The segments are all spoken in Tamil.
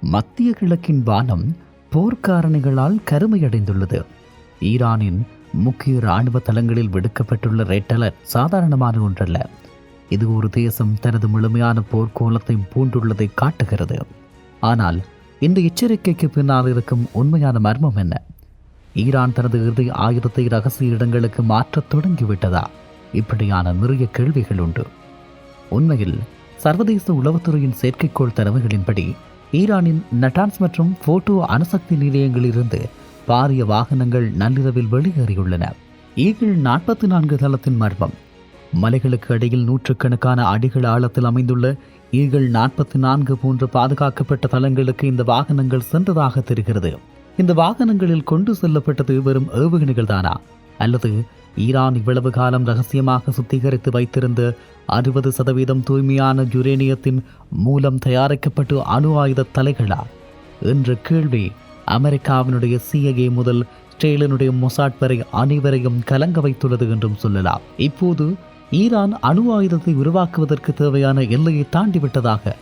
மத்திய கிழக்கின் வானம் போர்க்காரணிகளால் கருமையடைந்துள்ளது. ஈரானின் முக்கிய இராணுவ தளங்களில் விடுக்கப்பட்டுள்ள ரெட் அலர்ட் சாதாரணமான ஒன்றல்ல. இது ஒரு தேசம் தனது முழுமையான போர்க்கோலத்தை பூண்டுள்ளதை காட்டுகிறது. ஆனால் இந்த எச்சரிக்கைக்கு பின்னால் இருக்கும் உண்மையான மர்மம் என்ன? ஈரான் தனது இறுதி ஆயுதத்தை ரகசிய இடங்களுக்கு மாற்றத் தொடங்கிவிட்டதா? இப்படியான நிறைய கேள்விகள் உண்டு. உண்மையில் சர்வதேச உளவுத்துறையின் செயற்கைக்கோள் தரவுகளின்படி ஈரானின் நட்டான்ஸ் மற்றும் போட்டோ அணுசக்தி நிலையங்களிலிருந்து பாரிய வாகனங்கள் நள்ளிரவில் வெளியேறியுள்ளன. ஈகிள் 44 தளத்தின் மர்மம். மலைகளுக்கு அடியில் நூற்றுக்கணக்கான அடிகள் ஆழத்தில் அமைந்துள்ள ஈகிள் 44 போன்ற பாதுகாக்கப்பட்ட தளங்களுக்கு இந்த வாகனங்கள் சென்றதாக தெரிகிறது. இந்த வாகனங்களில் கொண்டு செல்லப்பட்டது வெறும் ஏவுகணைகள் தானா, அல்லது ஈரான் இவ்வளவு காலம் ரகசியமாக சுத்திகரித்து வைத்திருந்த 60% தூய்மையான யுரேனியத்தின் மூலம் தயாரிக்கப்பட்ட அணு ஆயுத தலைகளா என்ற கேள்வி அமெரிக்காவினுடைய CIA முதல் ஸ்டேலினுடைய மொசாட் வரை அனைவரையும் கலங்க வைத்துள்ளது என்றும் சொல்லலாம். இப்போது ஈரான் அணு ஆயுதத்தை உருவாக்குவதற்கு தேவையான எல்லையை தாண்டிவிட்டதாக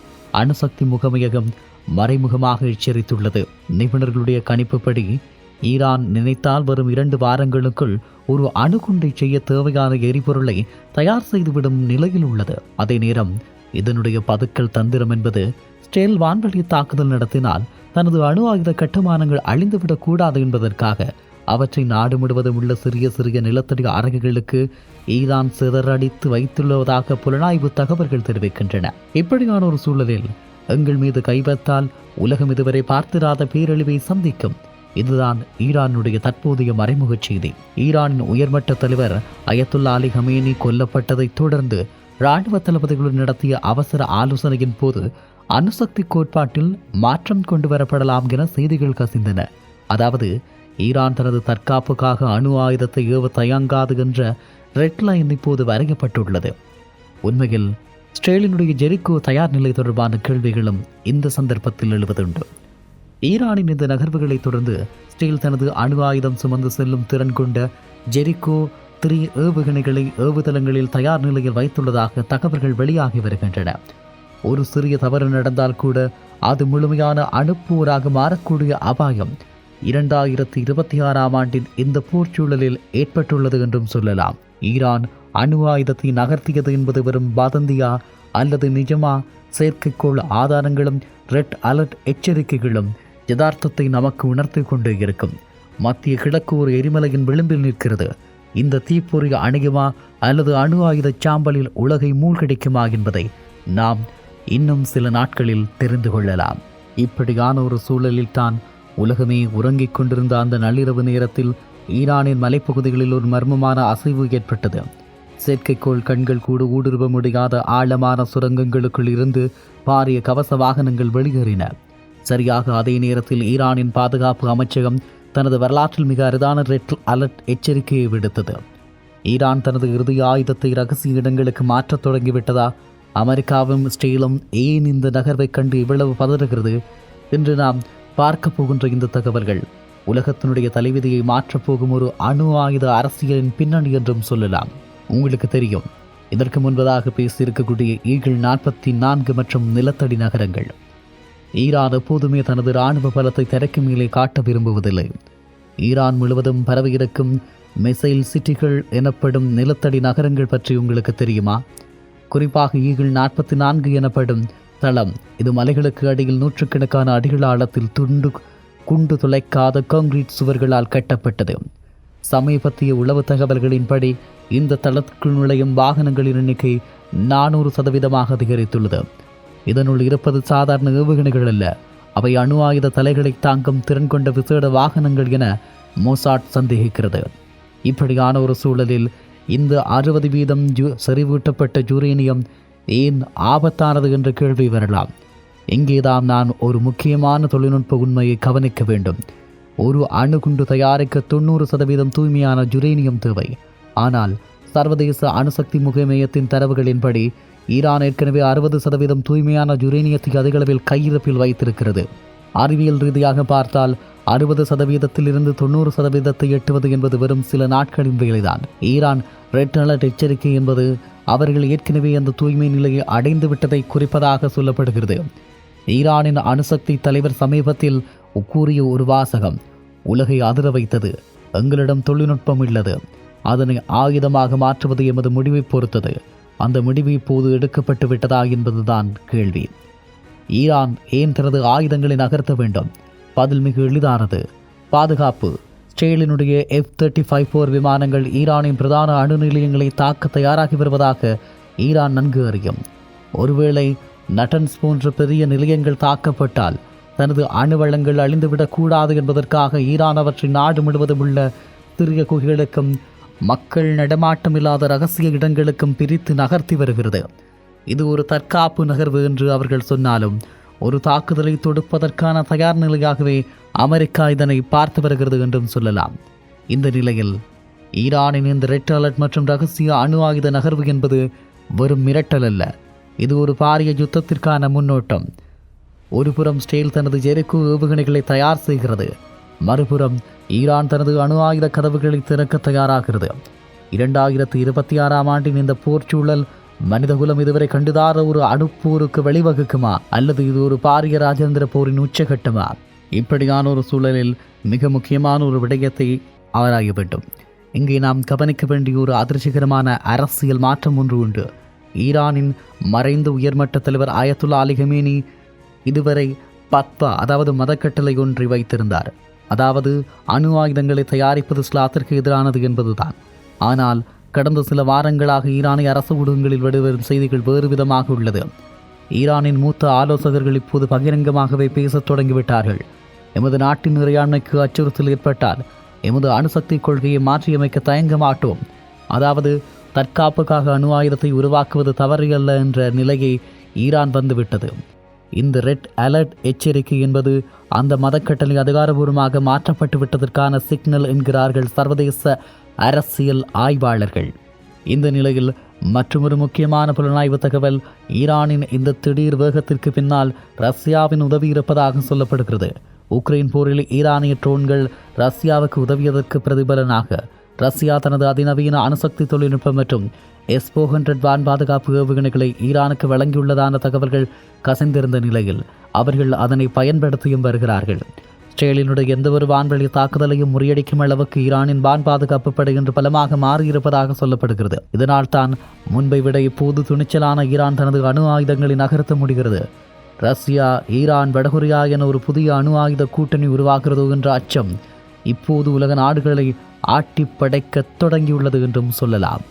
அணுசக்தி முகமையகம் மறைமுகமாக எச்சரித்துள்ளது. நிபுணர்களுடைய கணிப்புப்படி ஈரான் நினைத்தால் வரும் 2 வாரங்களுக்குள் ஒரு அணுகுண்டை செய்ய தேவையான எரிபொருளை தயார் செய்துவிடும் நிலையில் உள்ளது. அதே நேரம் இதனுடைய பதுக்கல் தந்திரம் என்பது ஸ்டேல் வான்வழி தாக்குதல் நடத்தினால் தனது அணு ஆயுத கட்டுமானங்கள் அழிந்துவிடக் கூடாது என்பதற்காக அவற்றை நாடு முழுவதும் உள்ள சிறிய சிறிய நிலத்தடி அரங்குகளுக்கு ஈரான் சிதறடித்து வைத்துள்ளதாக புலனாய்வு தகவல்கள் தெரிவிக்கின்றன. இப்படியான ஒரு சூழலில் எங்கள் மீது கை வைத்தால் உலகம் இதுவரை பார்த்திராத பேரழிவை சந்திக்கும். இதுதான் ஈரானுடைய தற்போதைய மறைமுக செய்தி. ஈரானின் உயர்மட்ட தலைவர் அயத்துல்லா அலி ஹமேனி கொல்லப்பட்டதை தொடர்ந்து இராணுவ தளபதிகளுடன் நடத்திய அவசர ஆலோசனையின் போது அணுசக்தி கோட்பாட்டில் மாற்றம் கொண்டு வரப்படலாம் என செய்திகள் கசிந்தன. அதாவது ஈரான் தனது தற்காப்புக்காக அணு ஆயுதத்தை ஏவ தயங்காது என்ற ரெட் லைன் இப்போது வரையப்பட்டுள்ளது. உண்மையில் ஸ்டேலினுடைய ஜெரிக்கோ தயார் நிலை தொடர்பான கேள்விகளும் இந்த சந்தர்ப்பத்தில் எழுவதுண்டு. ஈரானின் இந்த நகர்வுகளை தொடர்ந்து ஸ்டேல் தனது அணு ஆயுதம் சுமந்து செல்லும் திறன் கொண்ட ஜெரிக்கோ 3 ஏவுகணைகளை ஏவுதளங்களில் தயார் நிலையில் வைத்துள்ளதாக தகவல்கள் வெளியாகி வருகின்றன. ஒரு சிறிய தவறு நடந்தால் கூட அது முழுமையான அணுப்போராக மாறக்கூடிய அபாயம் 2026ஆம் ஆண்டின் இந்த போர் சூழலில் ஏற்பட்டுள்ளது என்றும் சொல்லலாம். ஈரான் அணு ஆயுதத்தை நகர்த்தியது என்பது வெறும் வதந்தியா அல்லது நிஜமா? செயற்கைக்கோள் ஆதாரங்களும் ரெட் அலர்ட் எச்சரிக்கைகளும் யதார்த்தத்தை நமக்கு உணர்த்தி கொண்டே இருக்கும். மத்திய கிழக்கு ஒரு எரிமலையின் விளிம்பில் நிற்கிறது. இந்த தீப்பொறி அணையுமா அல்லது அணு ஆயுத சாம்பலில் உலகை மூழ்கடிக்குமா என்பதை நாம் இன்னும் சில நாட்களில் தெரிந்து கொள்ளலாம். இப்படியான ஒரு சூழலில் தான் உலகமே உறங்கிக் கொண்டிருந்த அந்த நள்ளிரவு நேரத்தில் ஈரானின் மலைப்பகுதிகளில் ஒரு மர்மமான அசைவு ஏற்பட்டது. செயற்கைக்கோள் கண்கள் கூட ஊடுருவ முடியாத ஆழமான சுரங்கங்களுக்குள் இருந்து பாரிய கவச வாகனங்கள் வெளியேறின. சரியாக அதே நேரத்தில் ஈரானின் பாதுகாப்பு அமைச்சகம் தனது வரலாற்றில் மிக அரிதான ரெட் அலர்ட் எச்சரிக்கையை விடுத்தது. ஈரான் தனது இறுதி ஆயுதத்தை ரகசிய இடங்களுக்கு மாற்றத் தொடங்கிவிட்டதா? அமெரிக்காவும் ஸ்டேலும் ஏன் இந்த நகர்வை கண்டு இவ்வளவு பதறுகிறது என்று நாம் பார்க்க போகின்ற இந்த தகவல்கள் உலகத்தினுடைய தலைவிதியை மாற்றப் போகும் ஒரு அணு ஆயுத அரசியலின் பின்னணி என்றும் சொல்லலாம். உங்களுக்கு தெரியும், இதற்கு முன்பதாக பேசியிருக்கக்கூடிய ஈகிள் 44 மற்றும் நிலத்தடி நகரங்கள். ஈரான் எப்போதுமே தனது இராணுவ பலத்தை தரைக்கு மேலே காட்ட விரும்புவதில்லை. ஈரான் முழுவதும் பரவியிருக்கும் மிசைல் சிட்டிகள் எனப்படும் நிலத்தடி நகரங்கள் பற்றி உங்களுக்கு தெரியுமா? குறிப்பாக ஈகிள் 44 எனப்படும் தளம். இது மலைகளுக்கு அடியில் நூற்றுக்கணக்கான அடிகள் ஆழத்தில் குண்டு துளைக்காத கான்கிரீட் சுவர்களால் கட்டப்பட்டது. சமீபத்திய உளவு தகவல்களின்படி இந்த தளத்துக்குள் நுழையும் வாகனங்களின் எண்ணிக்கை 400% அதிகரித்துள்ளது. இதனுள் இருப்பது சாதாரண ஏவுகணைகள் அல்ல, அவை அணு ஆயுத தலைகளை தாங்கும் திறன் கொண்ட விசேட வாகனங்கள் என மொசாட் சந்தேகிக்கிறது. இப்படியான ஒரு சூழலில் இந்த 60% செறிவூட்டப்பட்ட யுரேனியம் ஏன் ஆபத்தானது என்ற கேள்வி வரலாம். இங்கேதான் நான் ஒரு முக்கியமான தொழில்நுட்ப உண்மையை கவனிக்க வேண்டும். ஒரு அணுகுண்டு தயாரிக்க 90% தூய்மையான யுரேனியம் தேவை. ஆனால் சர்வதேச அணுசக்தி முகமையத்தின் தரவுகளின்படி ஈரான் ஏற்கனவே 60% தூய்மையான யுரேனியத்தை அதிகளவில் கையிருப்பில் வைத்திருக்கிறது. அறிவியல் ரீதியாக பார்த்தால் 60%இலிருந்து 90% எட்டுவது என்பது வெறும் சில நாட்களின் வேலைதான். ஈரான் ரெட் அலர்ட் எச்சரிக்கை என்பது அவர்கள் ஏற்கனவே அந்த தூய்மை நிலையை அடைந்து விட்டதை குறிப்பதாக சொல்லப்படுகிறது. ஈரானின் அணுசக்தி தலைவர் சமீபத்தில் கூறிய ஒரு வாசகம் உலகை அதிர வைத்தது. எங்களிடம் தொழில்நுட்பம் உள்ளது, அதனை ஆயுதமாக மாற்றுவது எமது முடிவை பொறுத்தது. அந்த முடிவு இப்போது எடுக்கப்பட்டு விட்டதா என்பதுதான் கேள்வி. ஈரான் ஏன் தனது ஆயுதங்களை நகர்த்த வேண்டும்? பதில் மிக எளிதானது: பாதுகாப்பு. இஸ்ரேலினுடைய F-35 போர் விமானங்கள் ஈரானின் பிரதான அணு நிலையங்களை தாக்க தயாராகி வருவதாக ஈரான் நன்கு அறியும். ஒருவேளை நட்டன்ஸ் போன்ற பெரிய நிலையங்கள் தாக்கப்பட்டால் தனது அணு வளங்கள் அழிந்துவிடக் கூடாது என்பதற்காக ஈரான் அவற்றின் நாடு முழுவதும் உள்ள சிறிய குகைகளுக்கும் மக்கள் நடமாட்டம் இல்லாத இரகசிய இடங்களுக்கும் பிரித்து நகர்த்தி வருகிறது. இது ஒரு தற்காப்பு நகர்வு என்று அவர்கள் சொன்னாலும் ஒரு தாக்குதலை தொடுப்பதற்கான தயார் நிலையாகவே அமெரிக்கா இதனை பார்த்து வருகிறது என்றும் சொல்லலாம். இந்த நிலையில் ஈரானின் இந்த ரெட் அலர்ட் மற்றும் ரகசிய அணு ஆயுத நகர்வு என்பது வெறும் மிரட்டல் அல்ல, இது ஒரு பாரிய யுத்தத்திற்கான முன்னோட்டம். ஒருபுறம் இஸ்ரேல் தனது ஜெரிகோ ஏவுகணைகளை தயார் செய்கிறது, மறுபுறம் ஈரான் தனது அணு ஆயுத கதவுகளை திறக்க தயாராகிறது. 2026ஆம் ஆண்டின் இந்த போர் சூழல் மனிதகுலம் இதுவரை கண்டுதார ஒரு அணுப்போருக்கு வழிவகுக்குமா, அல்லது இது ஒரு பாரிய ராஜேந்திர போரின் உச்சகட்டமா? இப்படியான ஒரு சூழலில் மிக முக்கியமான ஒரு விடயத்தை ஆராய வேண்டும். இங்கே நாம் கவனிக்க வேண்டிய ஒரு அதிர்ச்சிகரமான அரசியல் மாற்றம் ஒன்று உண்டு. ஈரானின் மறைந்த உயர்மட்ட தலைவர் அயத்துல்லா அலி கமேனி இதுவரை பத்வா, அதாவது மதக்கட்டளை ஒன்றை வைத்திருந்தார். அதாவது அணு ஆயுதங்களை தயாரிப்பது இஸ்லாத்திற்கு எதிரானது என்பதுதான். ஆனால் கடந்த சில வாரங்களாக ஈரானிய அரசு ஊடகங்களில் வெளிவரும் செய்திகள் வேறு விதமாக உள்ளது. ஈரானின் மூத்த ஆலோசகர்கள் இப்போது பகிரங்கமாகவே பேசத் தொடங்கிவிட்டார்கள். எமது நாட்டின் இறையாண்மைக்கு அச்சுறுத்தல் ஏற்பட்டால் எமது அணுசக்தி கொள்கையை மாற்றியமைக்க தயங்க மாட்டோம். அதாவது தற்காப்புக்காக அணு ஆயுதத்தை உருவாக்குவது தவறியல்ல என்ற நிலையை ஈரான் வந்துவிட்டது. இந்த ரெட் அலர்ட் எச்சரிக்கை என்பது அந்த மதக்கட்டளை அதிகாரபூர்வமாக மாற்றப்பட்டு விட்டதற்கான சிக்னல் என்கிறார்கள் சர்வதேச அரசியல் ஆய்வாளர்கள். இந்த நிலையில் மற்றொரு முக்கியமான புலனாய்வு தகவல், ஈரானின் இந்த திடீர் வேகத்திற்கு பின்னால் ரஷ்யாவின் உதவி இருப்பதாக சொல்லப்படுகிறது. உக்ரைன் போரில் ஈரானிய ட்ரோன்கள் ரஷ்யாவுக்கு உதவியதற்கு பிரதிபலனாக ரஷ்யா தனது அதிநவீன அணுசக்தி தொழில்நுட்பம் மற்றும் S-400 வான் பாதுகாப்பு ஏவுகணைகளை ஈரானுக்கு வழங்கியுள்ளதான தகவல்கள் கசிந்திருந்த நிலையில் அவர்கள் அதனை பயன்படுத்தியும் வருகிறார்கள். இஸ்ரேலினுடைய எந்தவொரு வான்வெளி தாக்குதலையும் முறியடிக்கும் அளவுக்கு ஈரானின் வான் பாதுகாப்பு படை என்று பலமாக மாறியிருப்பதாக சொல்லப்படுகிறது. இதனால் தான் முன்பை விட இப்போது துணிச்சலான ஈரான் தனது அணு ஆயுதங்களை நகர்த்த முடிகிறது. ரஷ்யா, ஈரான், வடகொரியா என ஒரு புதிய அணு ஆயுத கூட்டணி உருவாகிறதோ என்ற அச்சம் இப்போது உலக நாடுகளை ஆட்டி படைக்க தொடங்கியுள்ளது என்றும் சொல்லலாம்.